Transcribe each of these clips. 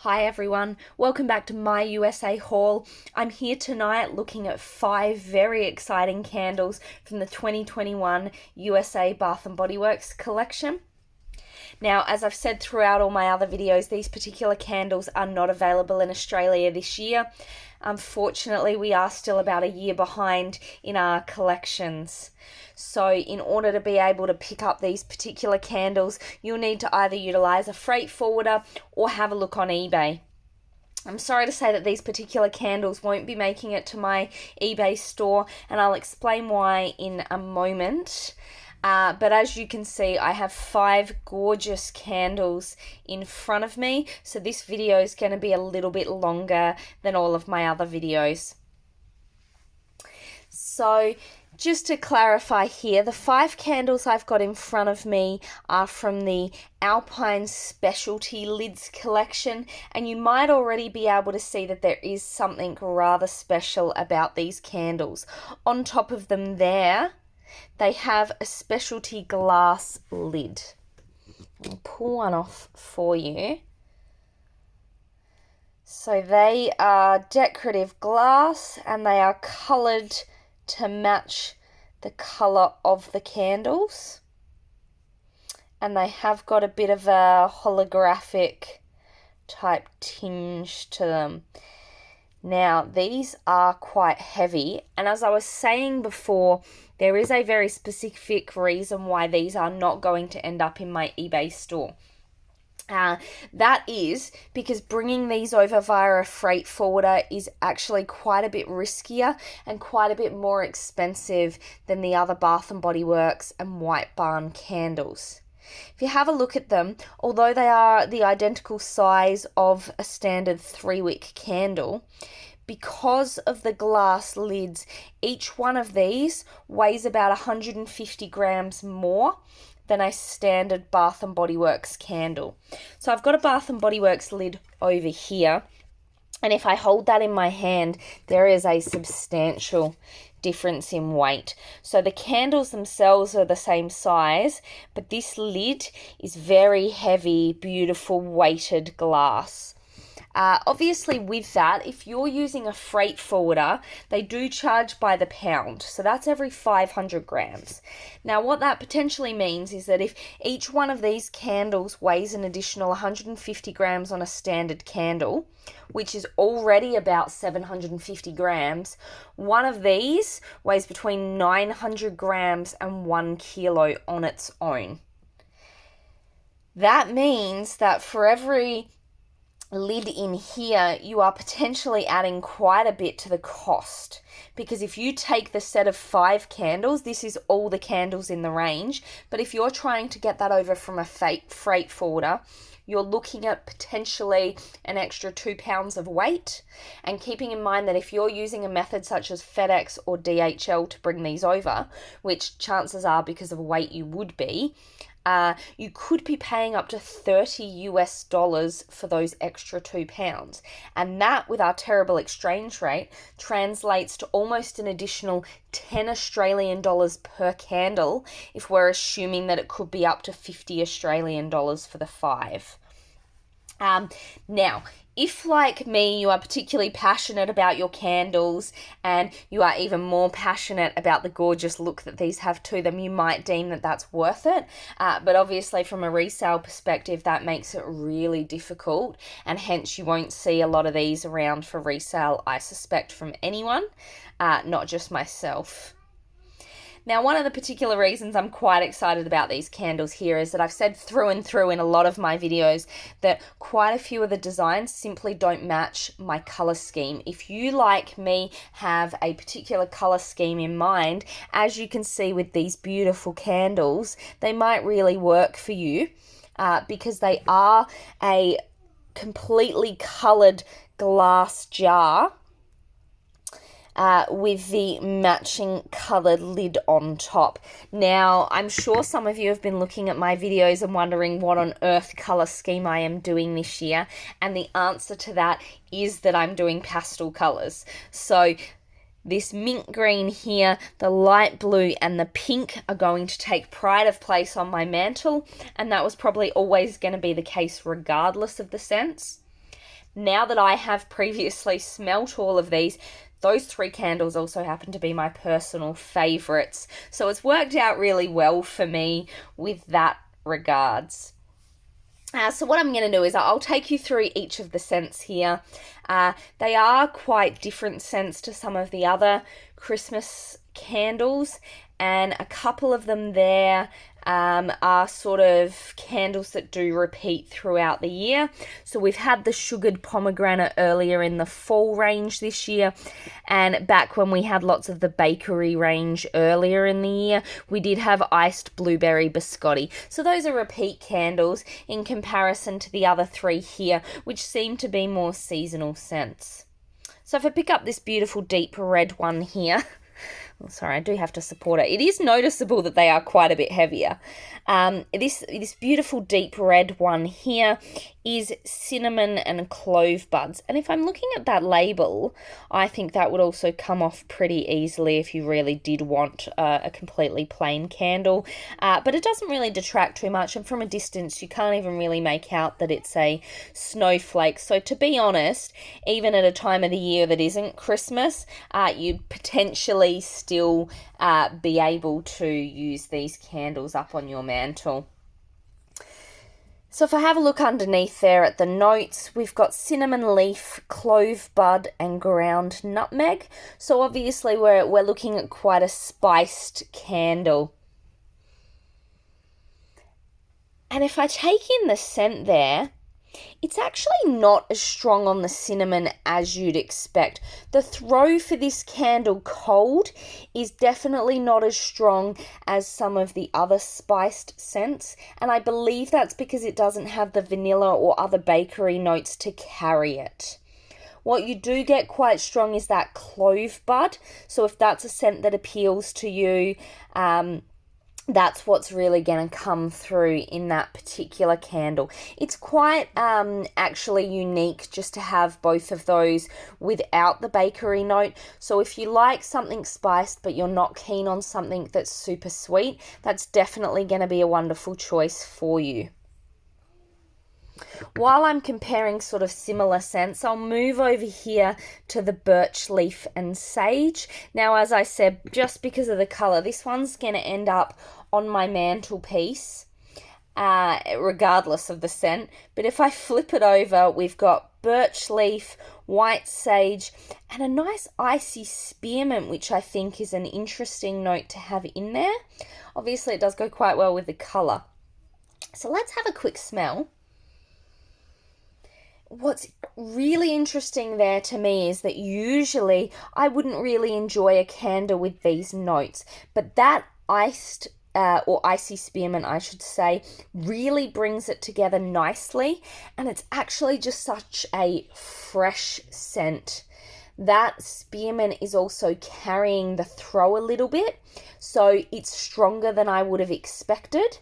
Hi everyone, welcome back to my USA haul. I'm here tonight looking at 5 very exciting candles from the 2021 USA Bath & Body Works collection. Now, as I've said throughout all my other videos, these particular candles are not available in Australia this year. Unfortunately, we are still about a year behind in our collections. So in order to be able to pick up these particular candles, you'll need to either utilize a freight forwarder or have a look on eBay. I'm sorry to say that these particular candles won't be making it to my eBay store, and I'll explain why in a moment. But as you can see, I have 5 gorgeous candles in front of me, so this video is going to be a little bit longer than all of my other videos. So just to clarify here, the 5 candles I've got in front of me are from the Alpine Specialty Lids collection, and you might already be able to see that there is something rather special about these candles. On top of them there, they have a specialty glass lid. I'll pull one off for you. So they are decorative glass and they are coloured to match the colour of the candles. And they have got a bit of a holographic type tinge to them. Now, these are quite heavy, and as I was saying before, there is a very specific reason why these are not going to end up in my eBay store. That is because bringing these over via a freight forwarder is actually quite a bit riskier and quite a bit more expensive than the other Bath & Body Works and White Barn candles. If you have a look at them, although they are the identical size of a standard 3-wick candle, because of the glass lids, each one of these weighs about 150 grams more than a standard Bath & Body Works candle. So I've got a Bath & Body Works lid over here, and if I hold that in my hand, there is a substantial difference in weight. So the candles themselves are the same size, but this lid is very heavy, beautiful weighted glass. Obviously with that, if you're using a freight forwarder, they do charge by the pound. So that's every 500 grams. Now what that potentially means is that if each one of these candles weighs an additional 150 grams on a standard candle, which is already about 750 grams, one of these weighs between 900 grams and 1 kilo on its own. That means that for every lid in here, you are potentially adding quite a bit to the cost, because if you take the set of 5 candles, this is all the candles in the range, but if you're trying to get that over from a freight forwarder, you're looking at potentially an extra 2 pounds of weight. And keeping in mind that if you're using a method such as FedEx or DHL to bring these over, which chances are because of weight you would be, you could be paying up to $30 for those extra 2 pounds. And that, with our terrible exchange rate, translates to almost an additional 10 Australian dollars per candle, if we're assuming that it could be up to 50 Australian dollars for the 5. Now, if like me, you are particularly passionate about your candles and you are even more passionate about the gorgeous look that these have to them, you might deem that that's worth it. But obviously from a resale perspective, that makes it really difficult, and hence you won't see a lot of these around for resale, I suspect, from anyone, not just myself. Now, one of the particular reasons I'm quite excited about these candles here is that I've said through and through in a lot of my videos that quite a few of the designs simply don't match my color scheme. If you, like me, have a particular color scheme in mind, as you can see with these beautiful candles, they might really work for you because they are a completely colored glass jar with the matching coloured lid on top. Now, I'm sure some of you have been looking at my videos and wondering what on earth colour scheme I am doing this year, and the answer to that is that I'm doing pastel colours. So this mint green here, the light blue and the pink are going to take pride of place on my mantle, and that was probably always going to be the case regardless of the scents. now that I have previously smelt all of these, those 3 candles also happen to be my personal favourites. So it's worked out really well for me with that regards. So what I'm going to do is I'll take you through each of the scents here. They are quite different scents to some of the other Christmas candles, and a couple of them there are sort of candles that do repeat throughout the year. So we've had the sugared pomegranate earlier in the fall range this year, and back when we had lots of the bakery range earlier in the year, we did have iced blueberry biscotti. So those are repeat candles in comparison to the other 3 here, which seem to be more seasonal scents. So if I pick up this beautiful deep red one here, sorry, I do have to support it. It is noticeable that they are quite a bit heavier. This beautiful deep red one here is cinnamon and clove buds. And if I'm looking at that label, I think that would also come off pretty easily if you really did want a completely plain candle. But it doesn't really detract too much. And from a distance, you can't even really make out that it's a snowflake. So to be honest, even at a time of the year that isn't Christmas, you'd potentially still be able to use these candles up on your mantle. So if I have a look underneath there at the notes, we've got cinnamon leaf, clove bud, and ground nutmeg. So obviously we're looking at quite a spiced candle. And if I take in the scent there, it's actually not as strong on the cinnamon as you'd expect. The throw for this candle cold is definitely not as strong as some of the other spiced scents, and I believe that's because it doesn't have the vanilla or other bakery notes to carry it. What you do get quite strong is that clove bud, so if that's a scent that appeals to you, that's what's really going to come through in that particular candle. It's quite actually unique just to have both of those without the bakery note. So if you like something spiced but you're not keen on something that's super sweet, that's definitely going to be a wonderful choice for you. While I'm comparing sort of similar scents, I'll move over here to the birch leaf and sage. Now, as I said, just because of the colour, this one's going to end up on my mantelpiece, regardless of the scent. But if I flip it over, we've got birch leaf, white sage, and a nice icy spearmint, which I think is an interesting note to have in there. Obviously, it does go quite well with the colour. So let's have a quick smell. What's really interesting there to me is that usually I wouldn't really enjoy a candle with these notes, but that iced or icy spearmint, I should say, really brings it together nicely, and it's actually just such a fresh scent. That spearmint is also carrying the throw a little bit, so it's stronger than I would have expected.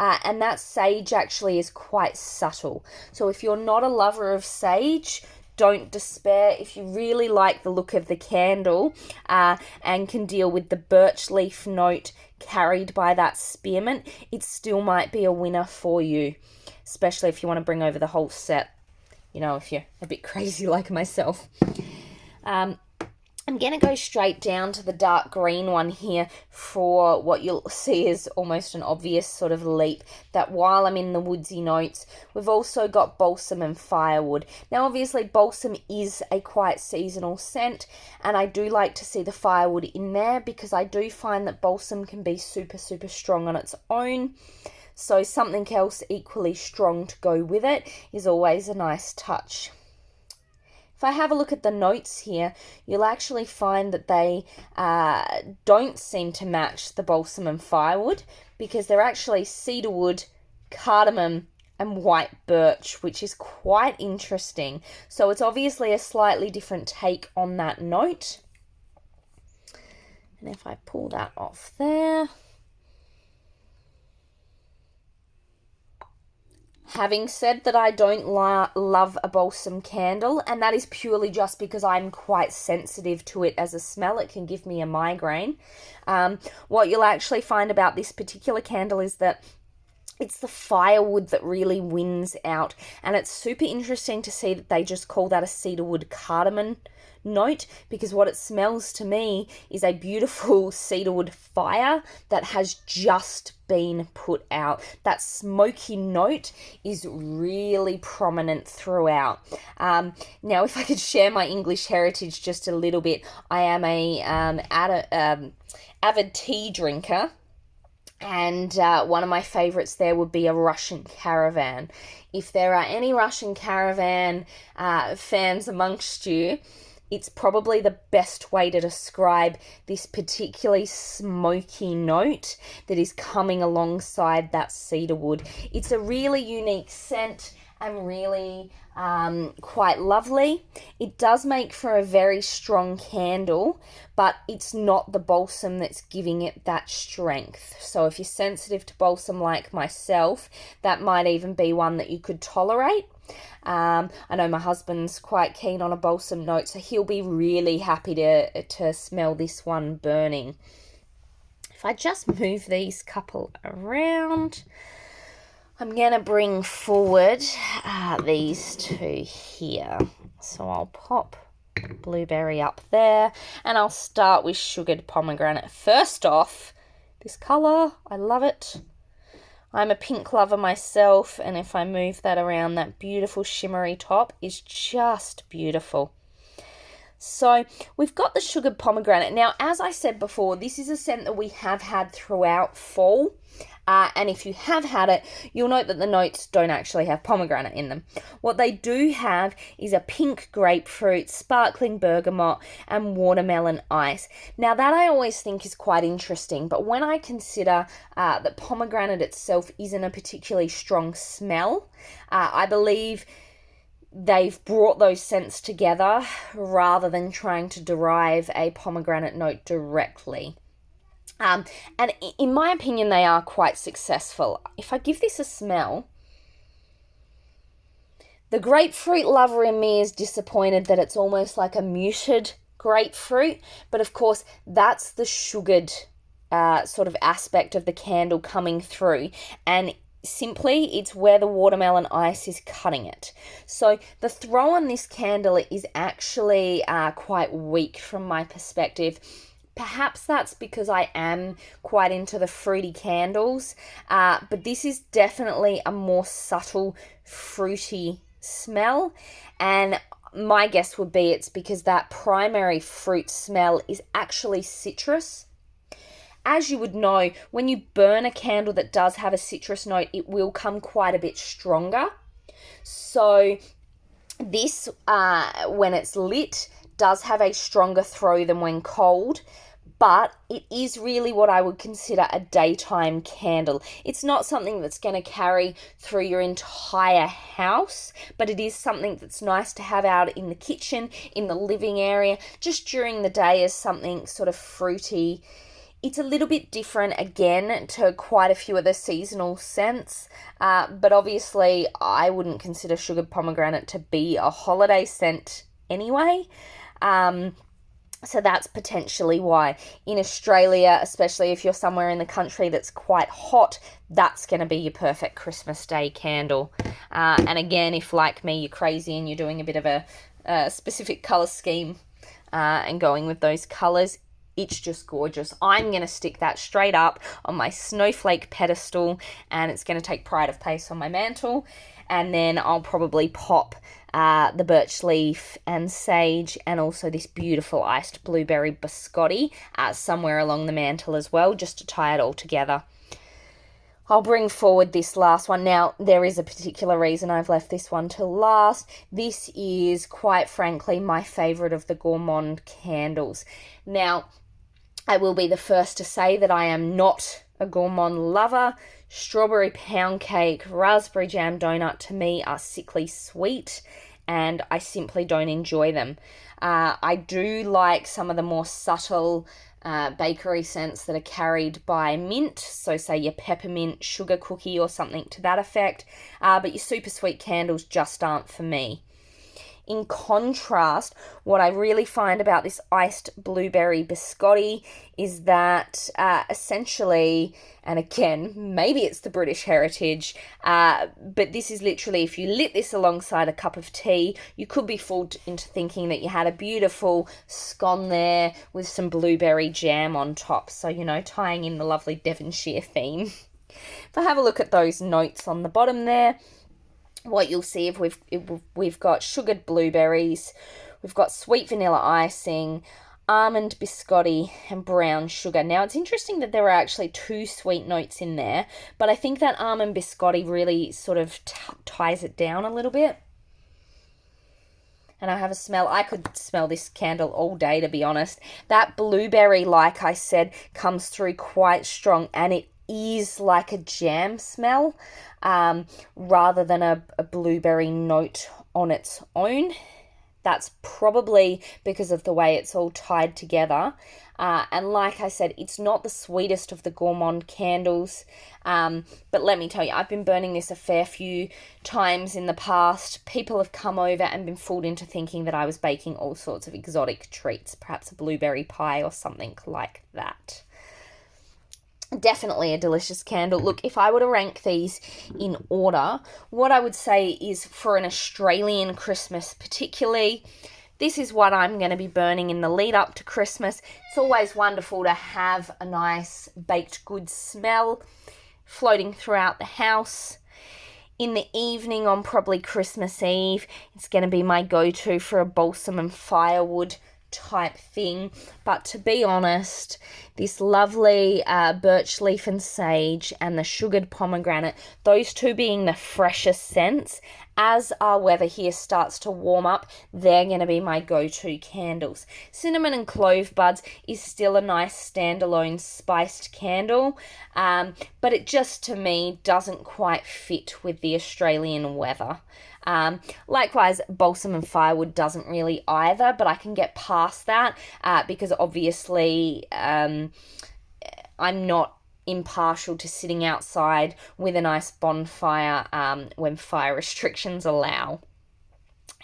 And that sage actually is quite subtle. So if you're not a lover of sage, don't despair. If you really like the look of the candle and can deal with the birch leaf note carried by that spearmint, it still might be a winner for you, especially if you want to bring over the whole set, you know, if you're a bit crazy like myself. I'm going to go straight down to the dark green one here for what you'll see is almost an obvious sort of leap, that while I'm in the woodsy notes, we've also got balsam and firewood. Now, obviously, balsam is a quite seasonal scent, and I do like to see the firewood in there because I do find that balsam can be super, super strong on its own. So something else equally strong to go with it is always a nice touch. If I have a look at the notes here, you'll actually find that they don't seem to match the balsam and firewood because they're actually cedarwood, cardamom, and white birch, which is quite interesting. So it's obviously a slightly different take on that note. And if I pull that off there... Having said that, I don't love a balsam candle, and that is purely just because I'm quite sensitive to it as a smell. It can give me a migraine. What you'll actually find about this particular candle is that it's the firewood that really wins out. And it's super interesting to see that they just call that a cedarwood cardamom note, because what it smells to me is a beautiful cedarwood fire that has just been put out. That smoky note is really prominent throughout. Now, if I could share my English heritage just a little bit, I am a avid tea drinker. And one of my favourites there would be a Russian caravan. If there are any Russian caravan fans amongst you, it's probably the best way to describe this particularly smoky note that is coming alongside that cedarwood. It's a really unique scent and really quite lovely. It does make for a very strong candle, but it's not the balsam that's giving it that strength. So if you're sensitive to balsam like myself, that might even be one that you could tolerate. I know my husband's quite keen on a balsam note, so he'll be really happy to smell this one burning. If I just move these couple around, I'm going to bring forward these two here. So I'll pop blueberry up there, and I'll start with sugared pomegranate. First off, this colour, I love it. I'm a pink lover myself, and if I move that around, that beautiful shimmery top is just beautiful. So we've got the sugared pomegranate. Now, as I said before, this is a scent that we have had throughout fall. And if you have had it, you'll note that the notes don't actually have pomegranate in them. What they do have is a pink grapefruit, sparkling bergamot, and watermelon ice. Now, that I always think is quite interesting, but when I consider that pomegranate itself isn't a particularly strong smell, I believe they've brought those scents together rather than trying to derive a pomegranate note directly. And in my opinion, they are quite successful. If I give this a smell, the grapefruit lover in me is disappointed that it's almost like a muted grapefruit, but of course that's the sugared sort of aspect of the candle coming through, and simply it's where the watermelon ice is cutting it. So the throw on this candle is actually quite weak from my perspective. Perhaps that's because I am quite into the fruity candles, but this is definitely a more subtle fruity smell, and my guess would be it's because that primary fruit smell is actually citrus. As you would know, when you burn a candle that does have a citrus note, it will come quite a bit stronger. So this, when it's lit, does have a stronger throw than when cold, but it is really what I would consider a daytime candle. It's not something that's going to carry through your entire house, but it is something that's nice to have out in the kitchen, in the living area, just during the day as something sort of fruity. It's a little bit different, again, to quite a few of the seasonal scents, but obviously I wouldn't consider sugared pomegranate to be a holiday scent anyway. So that's potentially why. In Australia, especially if you're somewhere in the country that's quite hot, that's going to be your perfect Christmas Day candle. And again, if like me, you're crazy and you're doing a bit of a specific colour scheme and going with those colours, it's just gorgeous. I'm going to stick that straight up on my snowflake pedestal, and it's going to take pride of place on my mantle. And then I'll probably pop the birch leaf and sage, and also this beautiful iced blueberry biscotti somewhere along the mantle as well, just to tie it all together. I'll bring forward this last one. Now, there is a particular reason I've left this one till last. This is, quite frankly, my favourite of the gourmand candles. Now, I will be the first to say that I am not a gourmand lover. Strawberry pound cake, raspberry jam donut to me are sickly sweet, and I simply don't enjoy them. I do like some of the more subtle bakery scents that are carried by mint, so say your peppermint sugar cookie or something to that effect, but your super sweet candles just aren't for me. In contrast, what I really find about this iced blueberry biscotti is that essentially, and again, maybe it's the British heritage, but this is literally, if you lit this alongside a cup of tea, you could be fooled into thinking that you had a beautiful scone there with some blueberry jam on top. So, you know, tying in the lovely Devonshire theme. If I have a look at those notes on the bottom there, what you'll see if we've got sugared blueberries, we've got sweet vanilla icing, almond biscotti, and brown sugar. Now, it's interesting that there are actually 2 sweet notes in there, but I think that almond biscotti really sort of ties it down a little bit. And I have a smell. I could smell this candle all day, to be honest. That blueberry, like I said, comes through quite strong, and it is like a jam smell rather than a blueberry note on its own. That's probably because of the way it's all tied together. And like I said, it's not the sweetest of the gourmand candles. But let me tell you, I've been burning this a fair few times in the past. People have come over and been fooled into thinking that I was baking all sorts of exotic treats, perhaps a blueberry pie or something like that. Definitely a delicious candle. Look, if I were to rank these in order, what I would say is for an Australian Christmas particularly, this is what I'm going to be burning in the lead up to Christmas. It's always wonderful to have a nice baked goods smell floating throughout the house. In the evening on probably Christmas Eve, it's going to be my go-to for a balsam and firewood type thing. But to be honest, this lovely birch leaf and sage and the sugared pomegranate, those two being the freshest scents, as our weather here starts to warm up, they're going to be my go-to candles. Cinnamon and clove buds is still a nice standalone spiced candle, but it just, to me, doesn't quite fit with the Australian weather. Likewise, balsam and firewood doesn't really either, but I can get past that because obviously I'm not impartial to sitting outside with a nice bonfire when fire restrictions allow.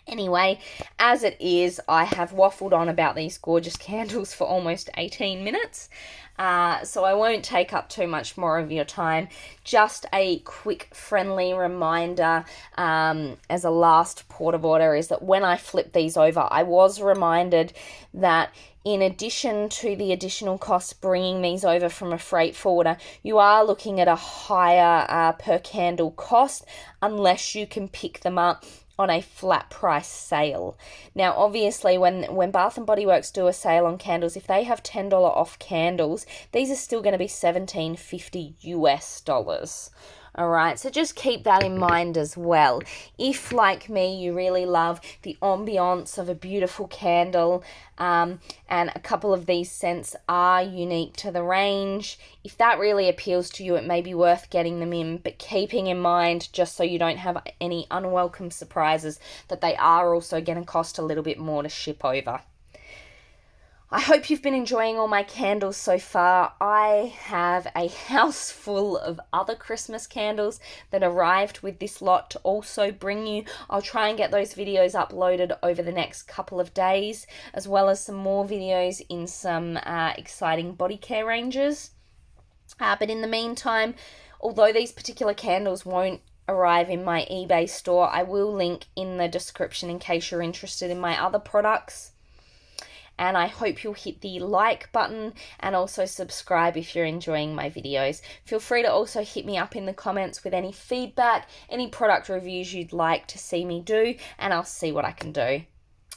Anyway, as it is, I have waffled on about these gorgeous candles for almost 18 minutes. So I won't take up too much more of your time. Just a quick friendly reminder as a last port of order is that when I flipped these over, I was reminded that in addition to the additional costs bringing these over from a freight forwarder, you are looking at a higher per candle cost unless you can pick them up on a flat price sale. Now, obviously, when Bath & Body Works do a sale on candles, if they have $10 off candles, these are still going to be $17.50 US. All right, so just keep that in mind as well. If, like me, you really love the ambiance of a beautiful candle, and a couple of these scents are unique to the range, if that really appeals to you, it may be worth getting them in, but keeping in mind, just so you don't have any unwelcome surprises, that they are also going to cost a little bit more to ship over. I hope you've been enjoying all my candles so far. I have a house full of other Christmas candles that arrived with this lot to also bring you. I'll try and get those videos uploaded over the next couple of days, as well as some more videos in some exciting body care ranges. But in the meantime, although these particular candles won't arrive in my eBay store, I will link in the description in case you're interested in my other products. And I hope you'll hit the like button and also subscribe if you're enjoying my videos. Feel free to also hit me up in the comments with any feedback, any product reviews you'd like to see me do, and I'll see what I can do.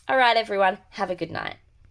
All right, everyone, have a good night.